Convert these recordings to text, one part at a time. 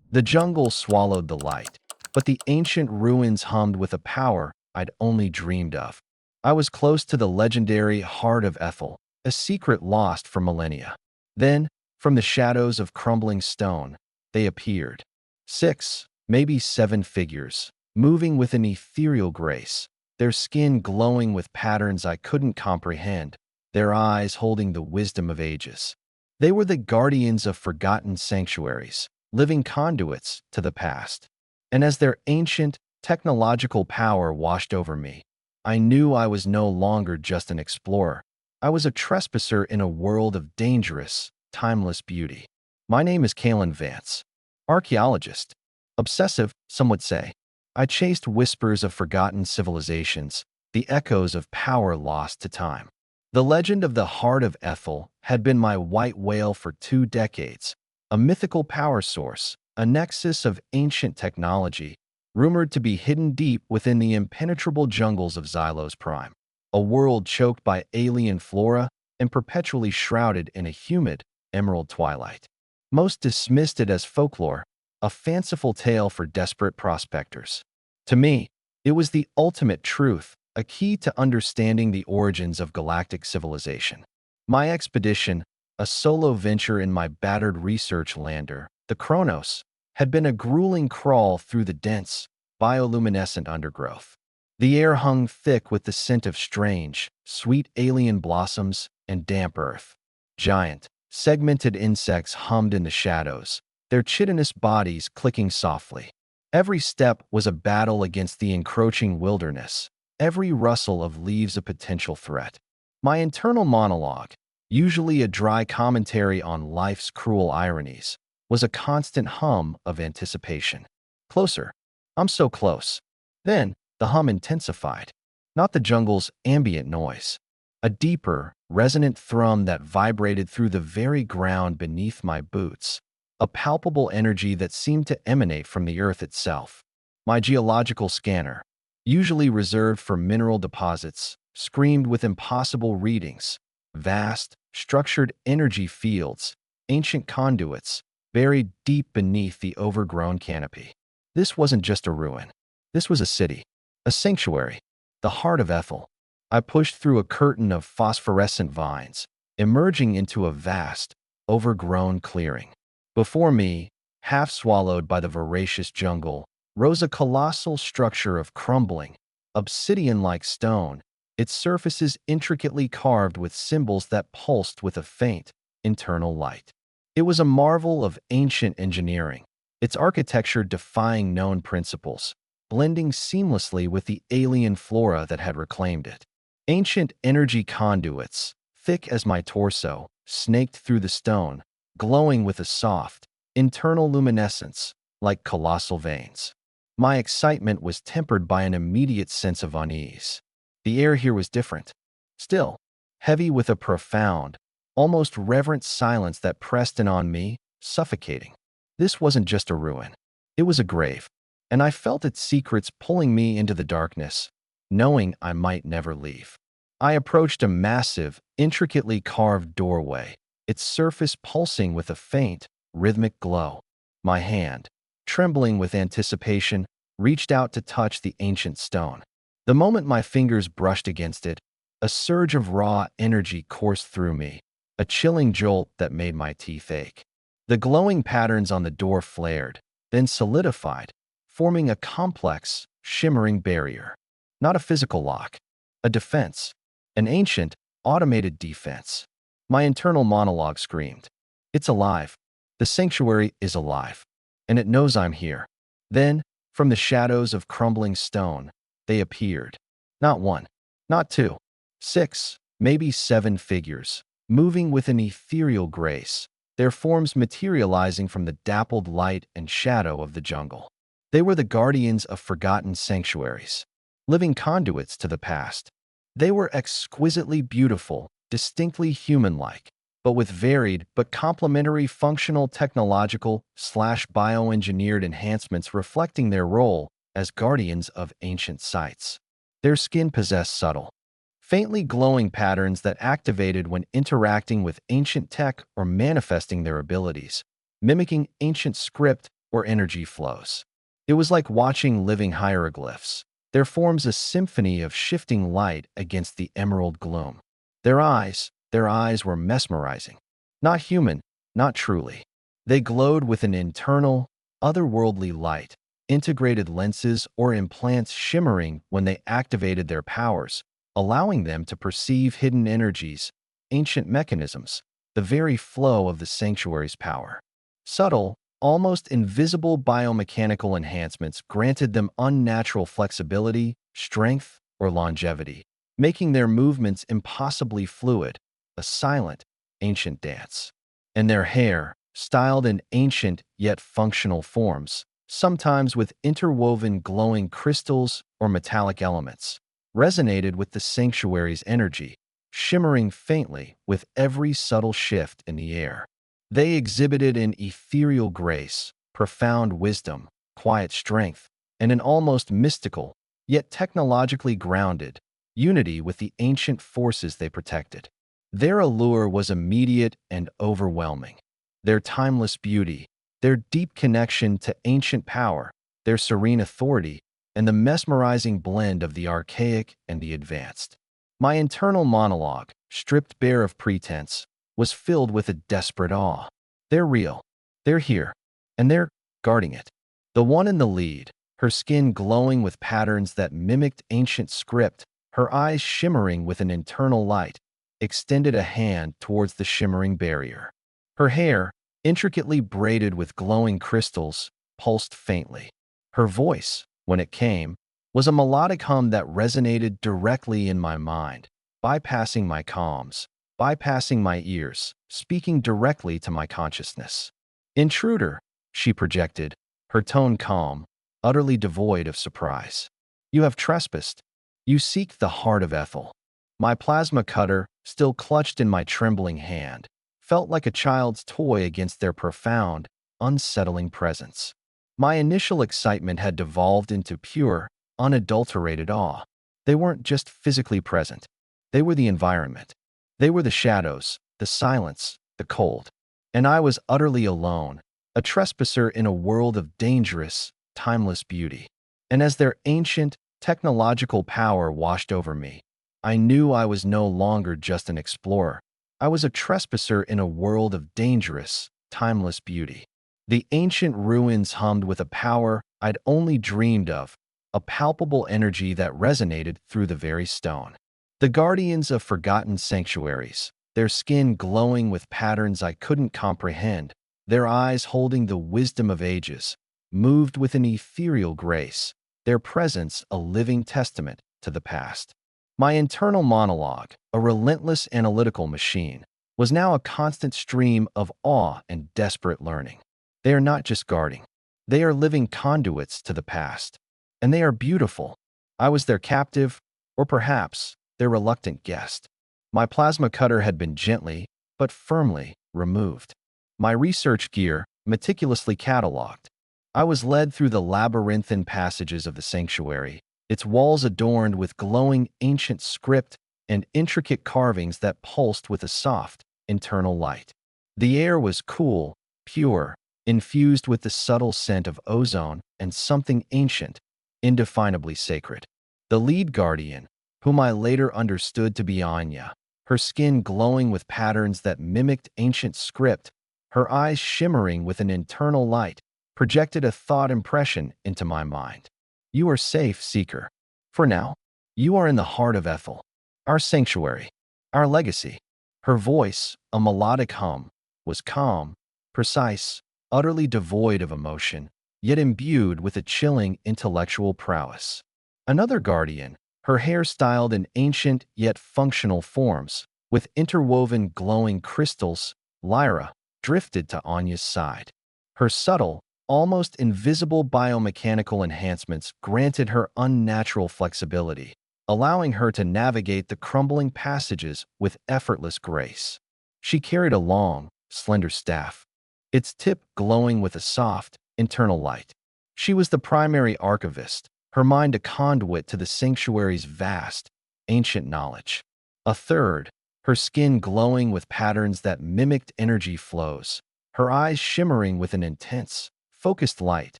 The jungle swallowed the light, but the ancient ruins hummed with a power I'd only dreamed of. I was close to the legendary Heart of Ethel, a secret lost for millennia. Then, from the shadows of crumbling stone, they appeared. 6, maybe 7 figures, moving with an ethereal grace, their skin glowing with patterns I couldn't comprehend, their eyes holding the wisdom of ages. They were the guardians of forgotten sanctuaries, living conduits to the past. And as their ancient, technological power washed over me, I knew I was no longer just an explorer. I was a trespasser in a world of dangerous, timeless beauty. My name is Kalen Vance, archaeologist. Obsessive, some would say. I chased whispers of forgotten civilizations, the echoes of power lost to time. The legend of the Heart of Ethel had been my white whale for 2 decades, a mythical power source, a nexus of ancient technology, rumored to be hidden deep within the impenetrable jungles of Xylo's prime, a world choked by alien flora and perpetually shrouded in a humid, emerald twilight. Most dismissed it as folklore, a fanciful tale for desperate prospectors. To me, it was the ultimate truth, a key to understanding the origins of galactic civilization. My expedition, a solo venture in my battered research lander, the Kronos, had been a grueling crawl through the dense, bioluminescent undergrowth. The air hung thick with the scent of strange, sweet alien blossoms and damp earth. Giant, segmented insects hummed in the shadows, their chitinous bodies clicking softly. Every step was a battle against the encroaching wilderness, every rustle of leaves a potential threat. My internal monologue, usually a dry commentary on life's cruel ironies, was a constant hum of anticipation. Closer. I'm so close. Then, the hum intensified. Not the jungle's ambient noise. A deeper, resonant thrum that vibrated through the very ground beneath my boots. A palpable energy that seemed to emanate from the earth itself. My geological scanner, usually reserved for mineral deposits, screamed with impossible readings. Vast, structured energy fields, ancient conduits, buried deep beneath the overgrown canopy. This wasn't just a ruin. This was a city, a sanctuary, the Heart of Ethel. I pushed through a curtain of phosphorescent vines, emerging into a vast, overgrown clearing. Before me, half swallowed by the voracious jungle, rose a colossal structure of crumbling, obsidian-like stone, its surfaces intricately carved with symbols that pulsed with a faint, internal light. It was a marvel of ancient engineering, its architecture defying known principles, blending seamlessly with the alien flora that had reclaimed it. Ancient energy conduits, thick as my torso, snaked through the stone, glowing with a soft, internal luminescence, like colossal veins. My excitement was tempered by an immediate sense of unease. The air here was different. Still, heavy with a profound, almost reverent silence that pressed in on me, suffocating. This wasn't just a ruin. It was a grave, and I felt its secrets pulling me into the darkness, knowing I might never leave. I approached a massive, intricately carved doorway, its surface pulsing with a faint, rhythmic glow. My hand, trembling with anticipation, reached out to touch the ancient stone. The moment my fingers brushed against it, a surge of raw energy coursed through me, a chilling jolt that made my teeth ache. The glowing patterns on the door flared, then solidified, forming a complex, shimmering barrier. Not a physical lock, a defense, an ancient, automated defense. My internal monologue screamed, "It's alive. The sanctuary is alive, and it knows I'm here." Then, from the shadows of crumbling stone, they appeared. Not one, not two, 6, maybe 7 figures, moving with an ethereal grace, their forms materializing from the dappled light and shadow of the jungle. They were the guardians of forgotten sanctuaries, living conduits to the past. They were exquisitely beautiful, distinctly human-like, but with varied but complementary functional technological/bioengineered enhancements reflecting their role as guardians of ancient sites. Their skin possessed subtle, faintly glowing patterns that activated when interacting with ancient tech or manifesting their abilities, mimicking ancient script or energy flows. It was like watching living hieroglyphs, their forms a symphony of shifting light against the emerald gloom. Their eyes were mesmerizing. Not human, not truly. They glowed with an internal, otherworldly light, integrated lenses or implants shimmering when they activated their powers, allowing them to perceive hidden energies, ancient mechanisms, the very flow of the sanctuary's power. Subtle, almost invisible biomechanical enhancements granted them unnatural flexibility, strength, or longevity, making their movements impossibly fluid, a silent, ancient dance. And their hair, styled in ancient yet functional forms, sometimes with interwoven glowing crystals or metallic elements, resonated with the sanctuary's energy, shimmering faintly with every subtle shift in the air. They exhibited an ethereal grace, profound wisdom, quiet strength, and an almost mystical, yet technologically grounded, unity with the ancient forces they protected. Their allure was immediate and overwhelming. Their timeless beauty, their deep connection to ancient power, their serene authority, and the mesmerizing blend of the archaic and the advanced. My internal monologue, stripped bare of pretense, was filled with a desperate awe. They're real. They're here. And they're guarding it. The one in the lead, her skin glowing with patterns that mimicked ancient script, her eyes shimmering with an internal light, extended a hand towards the shimmering barrier. Her hair, intricately braided with glowing crystals, pulsed faintly. Her voice, when it came, was a melodic hum that resonated directly in my mind, bypassing my comms, bypassing my ears, speaking directly to my consciousness. "Intruder," she projected, her tone calm, utterly devoid of surprise. "You have trespassed. You seek the heart of Ethel." My plasma cutter, still clutched in my trembling hand, felt like a child's toy against their profound, unsettling presence. My initial excitement had devolved into pure, unadulterated awe. They weren't just physically present. They were the environment. They were the shadows, the silence, the cold. And I was utterly alone, a trespasser in a world of dangerous, timeless beauty. And as their ancient, technological power washed over me, I knew I was no longer just an explorer. I was a trespasser in a world of dangerous, timeless beauty. The ancient ruins hummed with a power I'd only dreamed of, a palpable energy that resonated through the very stone. The guardians of Forgotten Sanctuaries, their skin glowing with patterns I couldn't comprehend, their eyes holding the wisdom of ages, moved with an ethereal grace, their presence a living testament to the past. My internal monologue, a relentless analytical machine, was now a constant stream of awe and desperate learning. They are not just guarding. They are living conduits to the past. And they are beautiful. I was their captive, or perhaps their reluctant guest. My plasma cutter had been gently, but firmly, removed. My research gear meticulously catalogued. I was led through the labyrinthine passages of the sanctuary, its walls adorned with glowing ancient script and intricate carvings that pulsed with a soft, internal light. The air was cool, pure, infused with the subtle scent of ozone and something ancient, indefinably sacred. The lead guardian, whom I later understood to be Anya, her skin glowing with patterns that mimicked ancient script, her eyes shimmering with an internal light, projected a thought impression into my mind. "You are safe, Seeker. For now, you are in the heart of Ethel, our sanctuary, our legacy." Her voice, a melodic hum, was calm, precise, utterly devoid of emotion, yet imbued with a chilling intellectual prowess. Another guardian, her hair styled in ancient yet functional forms, with interwoven glowing crystals, Lyra, drifted to Anya's side. Her subtle, almost invisible biomechanical enhancements granted her unnatural flexibility, allowing her to navigate the crumbling passages with effortless grace. She carried a long, slender staff, its tip glowing with a soft, internal light. She was the primary archivist, her mind a conduit to the sanctuary's vast, ancient knowledge. A third, her skin glowing with patterns that mimicked energy flows, her eyes shimmering with an intense, focused light.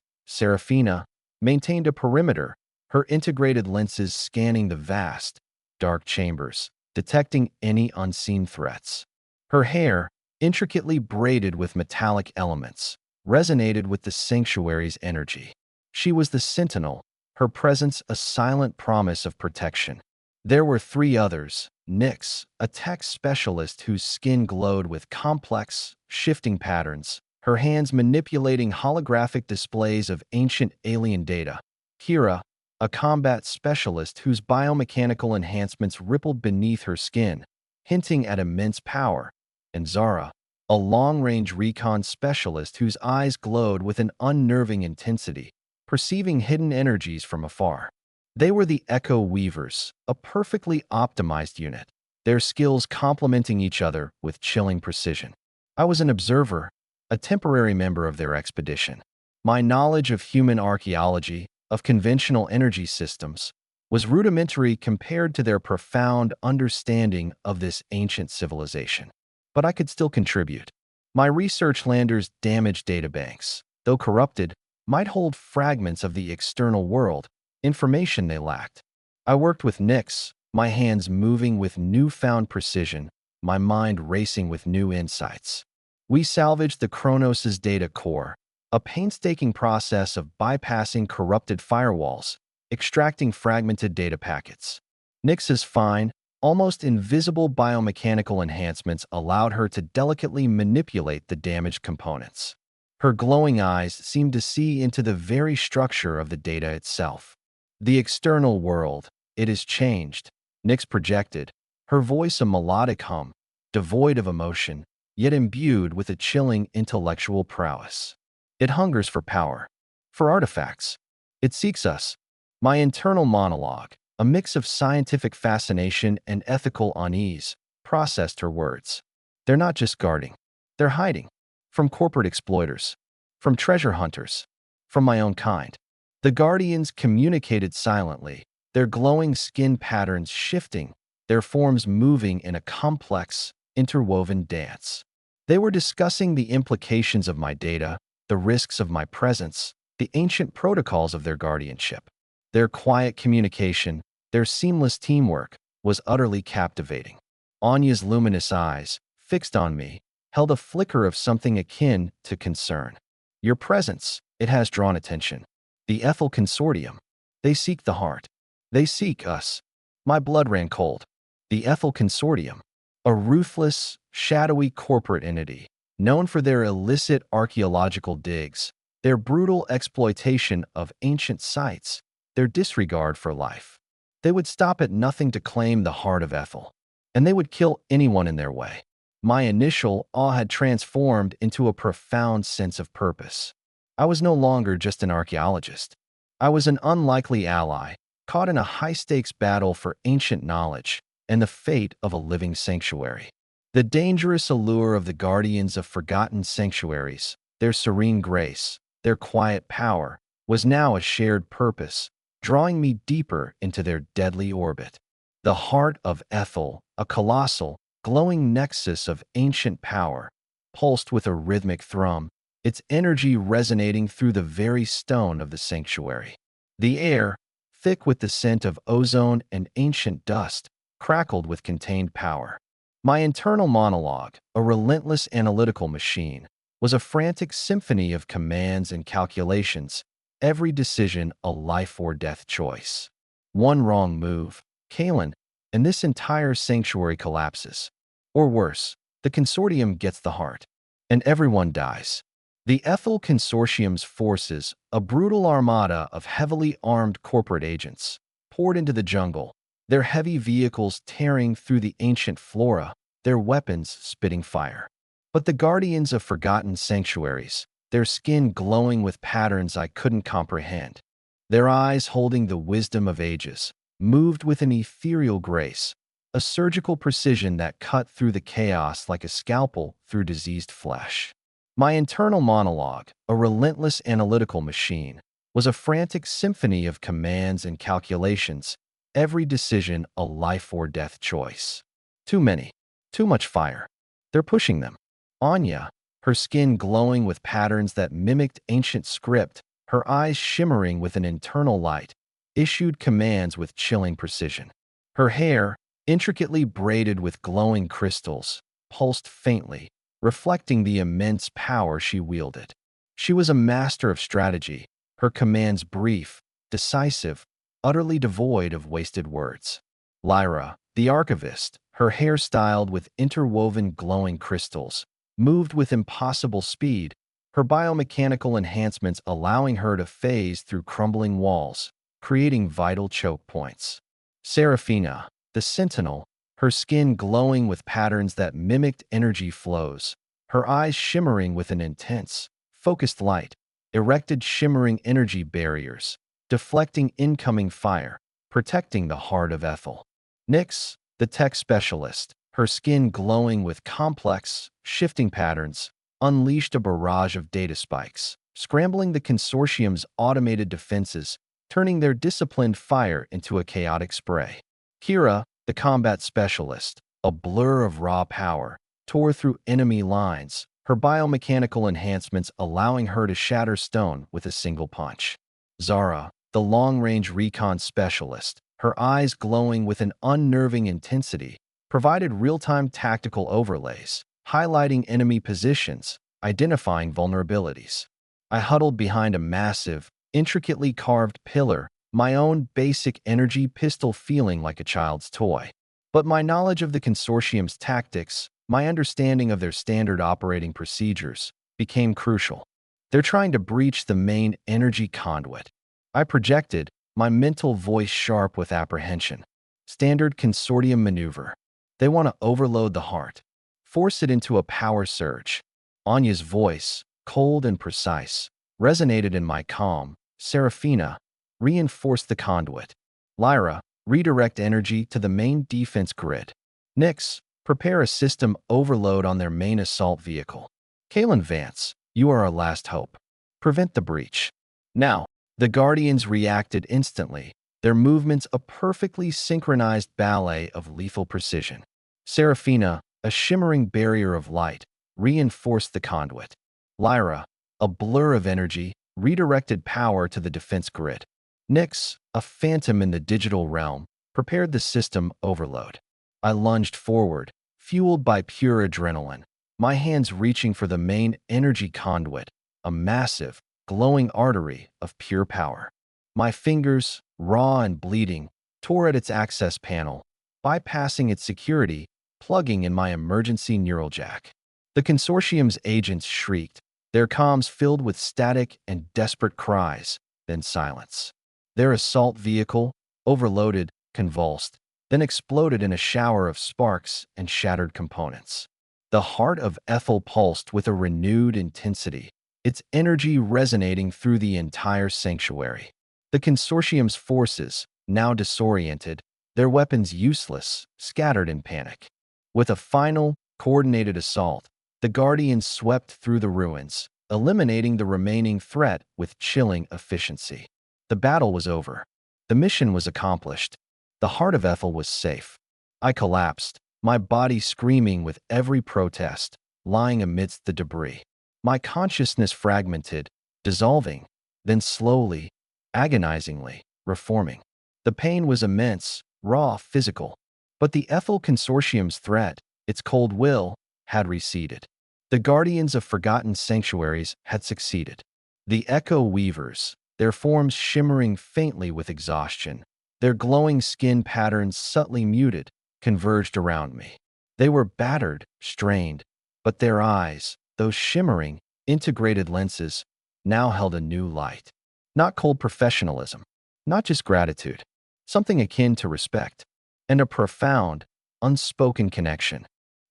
Serafina maintained a perimeter, her integrated lenses scanning the vast, dark chambers, detecting any unseen threats. Her hair, intricately braided with metallic elements, resonated with the sanctuary's energy. She was the sentinel, her presence a silent promise of protection. There were three others. Nyx, a tech specialist whose skin glowed with complex, shifting patterns, her hands manipulating holographic displays of ancient alien data. Kira, a combat specialist whose biomechanical enhancements rippled beneath her skin, hinting at immense power. And Zara, a long-range recon specialist whose eyes glowed with an unnerving intensity, perceiving hidden energies from afar. They were the Echo Weavers, a perfectly optimized unit, their skills complementing each other with chilling precision. I was an observer, a temporary member of their expedition. My knowledge of human archaeology, of conventional energy systems, was rudimentary compared to their profound understanding of this ancient civilization. But I could still contribute. My research landers' damaged databanks, though corrupted, might hold fragments of the external world, information they lacked. I worked with Nyx, my hands moving with newfound precision, my mind racing with new insights. We salvaged the Kronos' data core, a painstaking process of bypassing corrupted firewalls, extracting fragmented data packets. Nyx's fine, almost invisible biomechanical enhancements allowed her to delicately manipulate the damaged components. Her glowing eyes seemed to see into the very structure of the data itself. The external world, it is changed, Nyx projected, her voice a melodic hum, devoid of emotion, yet imbued with a chilling intellectual prowess. It hungers for power, for artifacts. It seeks us. My internal monologue, a mix of scientific fascination and ethical unease, processed her words. They're not just guarding. They're hiding. From corporate exploiters. From treasure hunters. From my own kind. The Guardians communicated silently, their glowing skin patterns shifting, their forms moving in a complex, interwoven dance. They were discussing the implications of my data, the risks of my presence, the ancient protocols of their guardianship. Their quiet communication, their seamless teamwork, was utterly captivating. Anya's luminous eyes, fixed on me, held a flicker of something akin to concern. Your presence, it has drawn attention. The Ethel Consortium. They seek the heart. They seek us. My blood ran cold. The Ethel Consortium. A ruthless, shadowy corporate entity, known for their illicit archaeological digs, their brutal exploitation of ancient sites, their disregard for life. They would stop at nothing to claim the heart of Ethel, and they would kill anyone in their way. My initial awe had transformed into a profound sense of purpose. I was no longer just an archaeologist. I was an unlikely ally, caught in a high-stakes battle for ancient knowledge and the fate of a living sanctuary. The dangerous allure of the guardians of Forgotten Sanctuaries, their serene grace, their quiet power, was now a shared purpose, drawing me deeper into their deadly orbit. The heart of Ethel, a colossal, glowing nexus of ancient power, pulsed with a rhythmic thrum, its energy resonating through the very stone of the sanctuary. The air, thick with the scent of ozone and ancient dust, crackled with contained power. My internal monologue, a relentless analytical machine, was a frantic symphony of commands and calculations, every decision a life-or-death choice. One wrong move, Kalen, and this entire sanctuary collapses. Or worse, the consortium gets the heart, and everyone dies. The Ethel Consortium's forces, a brutal armada of heavily armed corporate agents, poured into the jungle, their heavy vehicles tearing through the ancient flora, their weapons spitting fire. But the guardians of Forgotten Sanctuaries, their skin glowing with patterns I couldn't comprehend, their eyes holding the wisdom of ages, moved with an ethereal grace, a surgical precision that cut through the chaos like a scalpel through diseased flesh. My internal monologue, a relentless analytical machine, was a frantic symphony of commands and calculations, every decision a life-or-death choice. Too many. Too much fire. They're pushing them. Anya, her skin glowing with patterns that mimicked ancient script, her eyes shimmering with an internal light, issued commands with chilling precision. Her hair, intricately braided with glowing crystals, pulsed faintly, reflecting the immense power she wielded. She was a master of strategy, her commands brief, decisive, utterly devoid of wasted words. Lyra, the archivist, her hair styled with interwoven glowing crystals, moved with impossible speed, her biomechanical enhancements allowing her to phase through crumbling walls, creating vital choke points. Seraphina, the sentinel, her skin glowing with patterns that mimicked energy flows, her eyes shimmering with an intense, focused light, erected shimmering energy barriers, deflecting incoming fire, protecting the heart of Ethel. Nyx, the tech specialist, her skin glowing with complex, shifting patterns, unleashed a barrage of data spikes, scrambling the consortium's automated defenses, turning their disciplined fire into a chaotic spray. Kira, the combat specialist, a blur of raw power, tore through enemy lines, her biomechanical enhancements allowing her to shatter stone with a single punch. Zara, the long-range recon specialist, her eyes glowing with an unnerving intensity, provided real-time tactical overlays, highlighting enemy positions, identifying vulnerabilities. I huddled behind a massive, intricately carved pillar, my own basic energy pistol feeling like a child's toy. But my knowledge of the consortium's tactics, my understanding of their standard operating procedures, became crucial. They're trying to breach the main energy conduit. I projected, my mental voice sharp with apprehension. Standard consortium maneuver. They want to overload the heart, force it into a power surge. Anya's voice, cold and precise, resonated in my calm. Seraphina, reinforce the conduit. Lyra, redirect energy to the main defense grid. Nyx, prepare a system overload on their main assault vehicle. Kalen Vance, you are our last hope. Prevent the breach. Now, the Guardians reacted instantly, their movements a perfectly synchronized ballet of lethal precision. Seraphina, a shimmering barrier of light, reinforced the conduit. Lyra, a blur of energy, redirected power to the defense grid. Nyx, a phantom in the digital realm, prepared the system overload. I lunged forward, fueled by pure adrenaline, my hands reaching for the main energy conduit, a massive, glowing artery of pure power. My fingers, raw and bleeding, tore at its access panel, bypassing its security, plugging in my emergency neural jack. The consortium's agents shrieked, their comms filled with static and desperate cries, then silence. Their assault vehicle, overloaded, convulsed, then exploded in a shower of sparks and shattered components. The heart of Ethel pulsed with a renewed intensity, its energy resonating through the entire sanctuary. The consortium's forces, now disoriented, their weapons useless, scattered in panic. With a final, coordinated assault, the Guardians swept through the ruins, eliminating the remaining threat with chilling efficiency. The battle was over. The mission was accomplished. The heart of Ethel was safe. I collapsed, my body screaming with every protest, lying amidst the debris. My consciousness fragmented, dissolving, then slowly, agonizingly, reforming. The pain was immense, raw, physical. But the Ethel Consortium's threat, its cold will, had receded. The Guardians of Forgotten Sanctuaries had succeeded. The Echo Weavers, their forms shimmering faintly with exhaustion, their glowing skin patterns subtly muted, converged around me. They were battered, strained, but their eyes, those shimmering, integrated lenses, now held a new light. Not cold professionalism, not just gratitude, something akin to respect, and a profound, unspoken connection.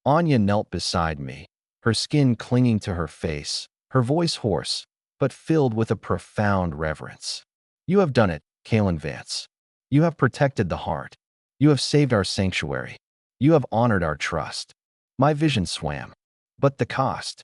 Anya knelt beside me, her skin clinging to her face, her voice hoarse, but filled with a profound reverence. You have done it, Kalen Vance. You have protected the heart. You have saved our sanctuary. You have honored our trust. My vision swam. But the cost?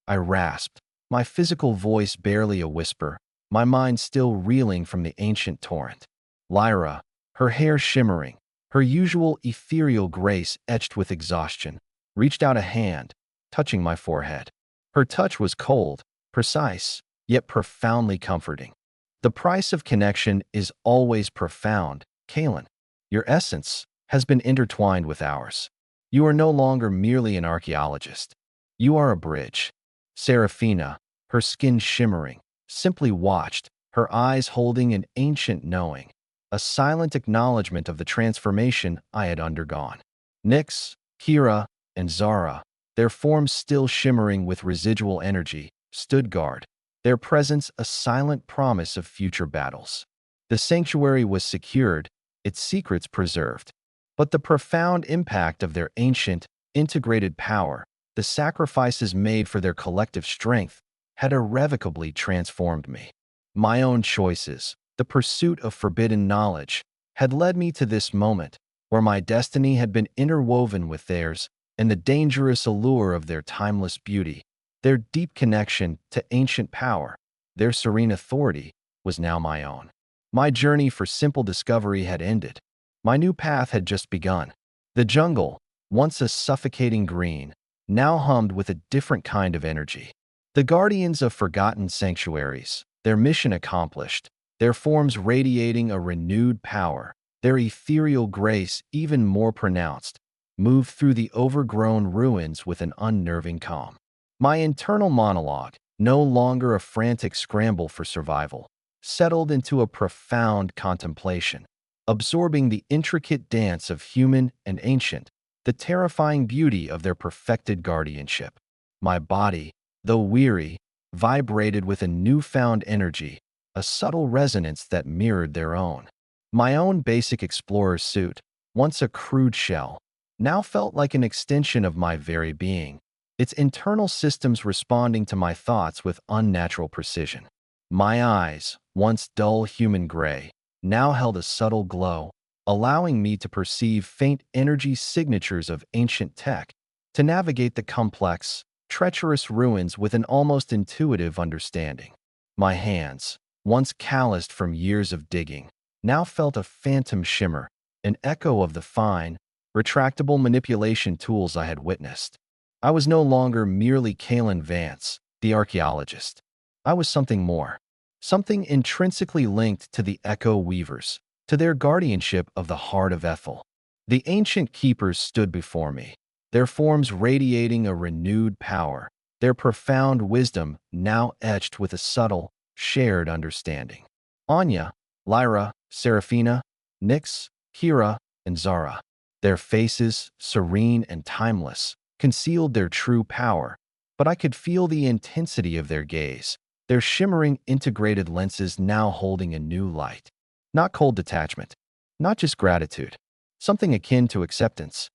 I rasped, my physical voice barely a whisper, my mind still reeling from the ancient torrent. Lyra, her hair shimmering, her usual ethereal grace etched with exhaustion, reached out a hand, touching my forehead. Her touch was cold, precise, yet profoundly comforting. The price of connection is always profound, Kalen. Your essence has been intertwined with ours. You are no longer merely an archaeologist. You are a bridge. Serafina, her skin shimmering, simply watched, her eyes holding an ancient knowing, a silent acknowledgement of the transformation I had undergone. Nyx, Kira, and Zara, their forms still shimmering with residual energy, stood guard, their presence a silent promise of future battles. The sanctuary was secured, its secrets preserved. But the profound impact of their ancient, integrated power, the sacrifices made for their collective strength, had irrevocably transformed me. My own choices, the pursuit of forbidden knowledge, had led me to this moment, where my destiny had been interwoven with theirs, and the dangerous allure of their timeless beauty, their deep connection to ancient power, their serene authority, was now my own. My journey for simple discovery had ended. My new path had just begun. The jungle, once a suffocating green, now hummed with a different kind of energy. The guardians of Forgotten Sanctuaries, their mission accomplished, their forms radiating a renewed power, their ethereal grace even more pronounced, moved through the overgrown ruins with an unnerving calm. My internal monologue, no longer a frantic scramble for survival, settled into a profound contemplation, absorbing the intricate dance of human and ancient, the terrifying beauty of their perfected guardianship. My body, though weary, vibrated with a newfound energy, a subtle resonance that mirrored their own. My own basic explorer's suit, once a crude shell, now felt like an extension of my very being, its internal systems responding to my thoughts with unnatural precision. My eyes, once dull human gray, now held a subtle glow, allowing me to perceive faint energy signatures of ancient tech, to navigate the complex, treacherous ruins with an almost intuitive understanding. My hands, once calloused from years of digging, now felt a phantom shimmer, an echo of the fine, retractable manipulation tools I had witnessed. I was no longer merely Kalen Vance, the archaeologist. I was something more, something intrinsically linked to the Echo Weavers, to their guardianship of the heart of Ethel. The ancient keepers stood before me, their forms radiating a renewed power, their profound wisdom now etched with a subtle, shared understanding. Anya, Lyra, Serafina, Nyx, Kira, and Zara, their faces, serene and timeless, concealed their true power, but I could feel the intensity of their gaze, their shimmering integrated lenses now holding a new light. Not cold detachment, not just gratitude, something akin to acceptance.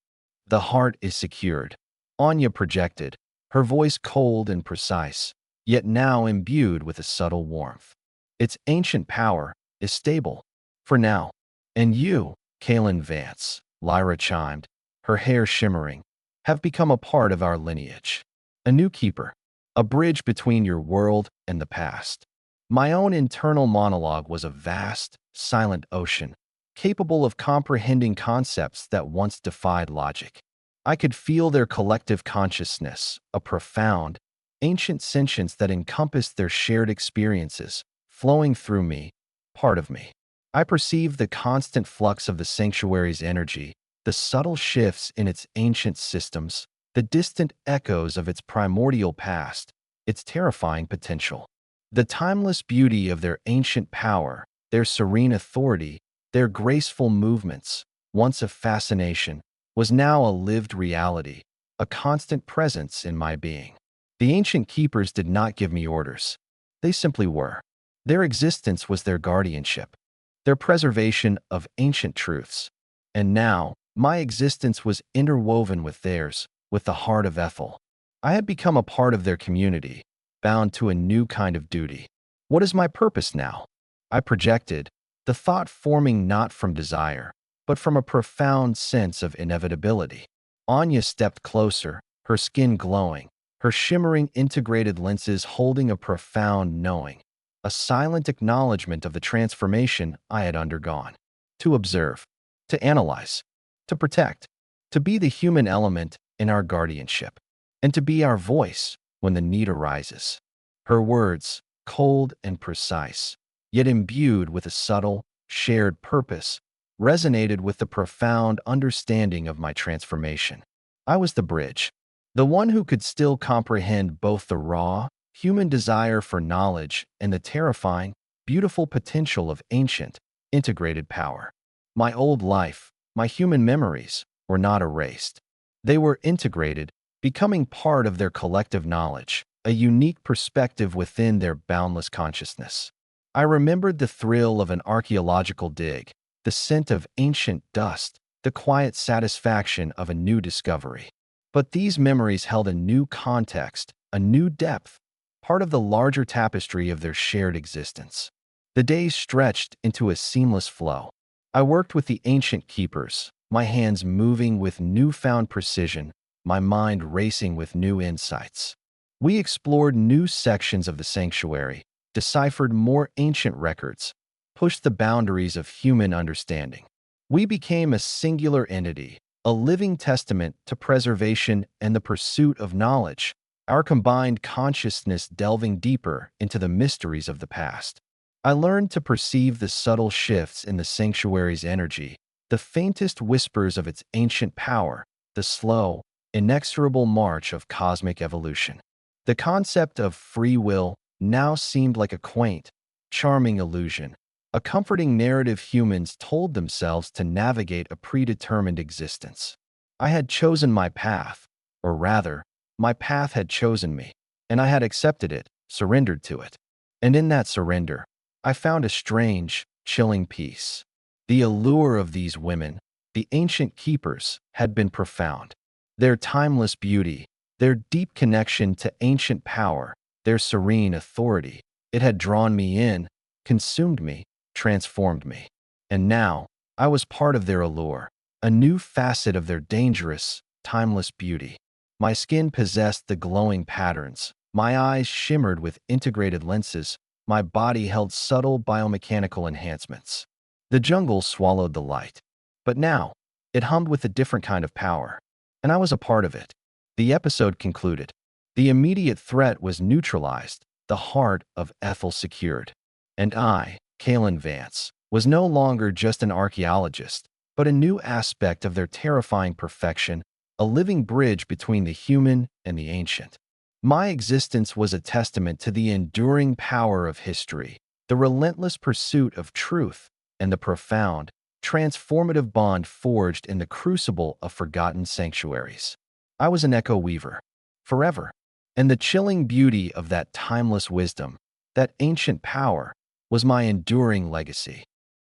The heart is secured, Anya projected, her voice cold and precise, yet now imbued with a subtle warmth. Its ancient power is stable, for now. And you, Kalen Vance, Lyra chimed, her hair shimmering, have become a part of our lineage. A new keeper, a bridge between your world and the past. My own internal monologue was a vast, silent ocean, capable of comprehending concepts that once defied logic. I could feel their collective consciousness, a profound, ancient sentience that encompassed their shared experiences, flowing through me, part of me. I perceived the constant flux of the sanctuary's energy, the subtle shifts in its ancient systems, the distant echoes of its primordial past, its terrifying potential. The timeless beauty of their ancient power, their serene authority, their graceful movements, once a fascination, was now a lived reality, a constant presence in my being. The ancient keepers did not give me orders. They simply were. Their existence was their guardianship, their preservation of ancient truths. And now, my existence was interwoven with theirs, with the heart of Ethel. I had become a part of their community, bound to a new kind of duty. What is my purpose now? I projected, the thought forming not from desire, but from a profound sense of inevitability. Anya stepped closer, her skin glowing, her shimmering integrated lenses holding a profound knowing, a silent acknowledgement of the transformation I had undergone. To observe, to analyze, to protect, to be the human element in our guardianship, and to be our voice, when the need arises. Her words, cold and precise, yet imbued with a subtle, shared purpose, resonated with the profound understanding of my transformation. I was the bridge, the one who could still comprehend both the raw, human desire for knowledge and the terrifying, beautiful potential of ancient, integrated power. My old life, my human memories, were not erased. They were integrated, becoming part of their collective knowledge, a unique perspective within their boundless consciousness. I remembered the thrill of an archaeological dig, the scent of ancient dust, the quiet satisfaction of a new discovery. But these memories held a new context, a new depth, part of the larger tapestry of their shared existence. The days stretched into a seamless flow. I worked with the ancient keepers, my hands moving with newfound precision, my mind racing with new insights. We explored new sections of the sanctuary, deciphered more ancient records, pushed the boundaries of human understanding. We became a singular entity, a living testament to preservation and the pursuit of knowledge, our combined consciousness delving deeper into the mysteries of the past. I learned to perceive the subtle shifts in the sanctuary's energy, the faintest whispers of its ancient power, the slow, inexorable march of cosmic evolution. The concept of free will now seemed like a quaint, charming illusion, a comforting narrative humans told themselves to navigate a predetermined existence. I had chosen my path, or rather, my path had chosen me, and I had accepted it, surrendered to it. And in that surrender, I found a strange, chilling peace. The allure of these women, the ancient keepers, had been profound. Their timeless beauty, their deep connection to ancient power, their serene authority, it had drawn me in, consumed me, transformed me. And now, I was part of their allure, a new facet of their dangerous, timeless beauty. My skin possessed the glowing patterns, my eyes shimmered with integrated lenses, my body held subtle biomechanical enhancements. The jungle swallowed the light. But now, it hummed with a different kind of power, and I was a part of it. The episode concluded. The immediate threat was neutralized, the heart of Ethel secured. And I, Kalen Vance, was no longer just an archaeologist, but a new aspect of their terrifying perfection, a living bridge between the human and the ancient. My existence was a testament to the enduring power of history, the relentless pursuit of truth, and the profound, transformative bond forged in the crucible of forgotten sanctuaries. I was an echo weaver, forever, and the chilling beauty of that timeless wisdom, that ancient power, was my enduring legacy.